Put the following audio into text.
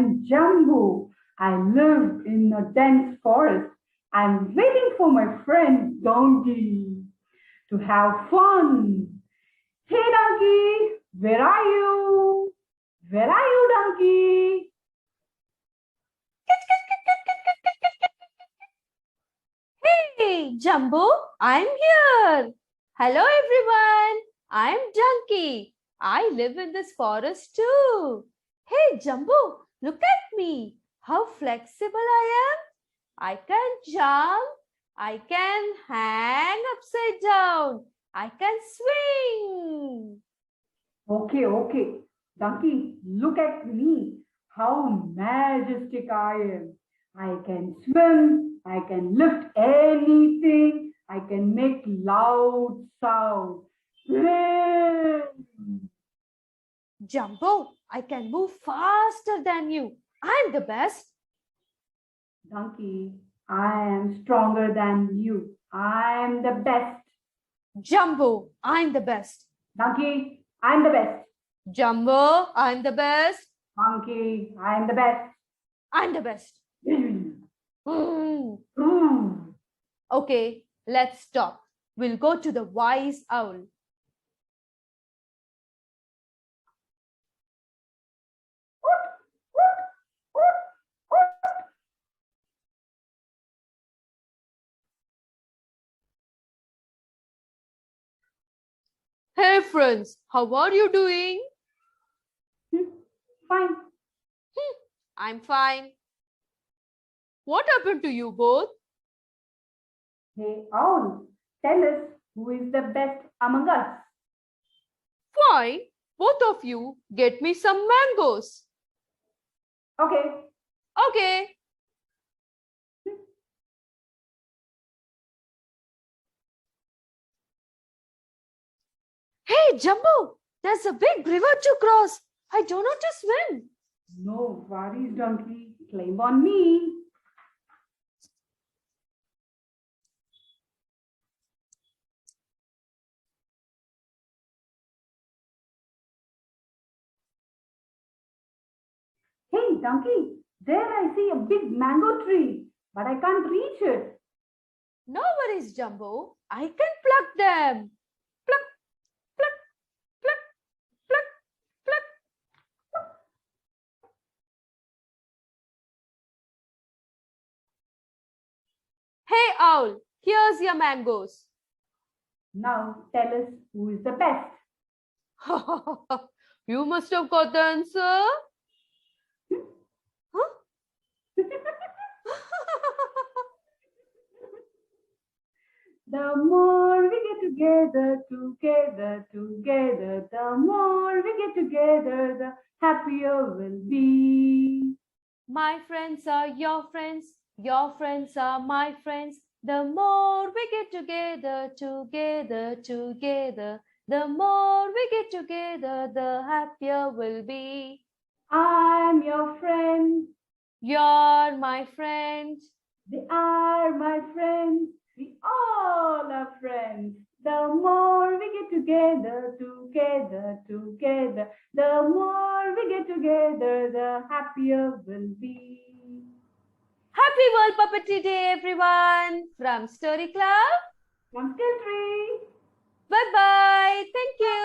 am Jumbo. I live in a dense forest. I'm waiting for my friend Donkey to have fun. Hey Donkey, where are you? Where are you, Donkey? Hey, Jumbo, I'm here. Hello, everyone. I'm Donkey. I live in this forest too. Hey, Jumbo, look at me. How flexible I am. I can jump. I can hang upside down. I can swing. Okay. Donkey, look at me. How majestic I am. I can swim. I can lift anything. I can make loud sound. Jumbo, I can move faster than you. I'm the best. Donkey, I am stronger than you. I am the best. Jumbo, I'm the best. Donkey, I'm the best. Jumbo, I'm the best. Donkey, I'm the best. I'm the best. Mm. Okay, let's stop. We'll go to the wise owl. Hey friends, how are you doing? Fine. I'm fine. What happened to you both? Hey, owl, tell us who is the best among us. Fine. Both of you get me some mangoes. Okay. Okay. Hey, Jumbo, there's a big river to cross. I don't know to swim. No worries, Donkey. Climb on me. Hey, Donkey, there I see a big mango tree, but I can't reach it. No worries, Jumbo. I can pluck them. Pluck, pluck, pluck, pluck, pluck. Hey, owl, here's your mangoes. Now tell us who is the best. You must have got the answer. Huh? The more we get together, the more we get together, the happier we'll be. My friends are your friends are my friends. The more we get together, the more we get together, the happier we'll be. I'm your friend. You're my friend. They are my friends. We all are friends. The more we get together, the more we get together, the happier we'll be. Happy World Puppetry Day, everyone! From Story Club. From Still Tree. Bye-bye. Thank you.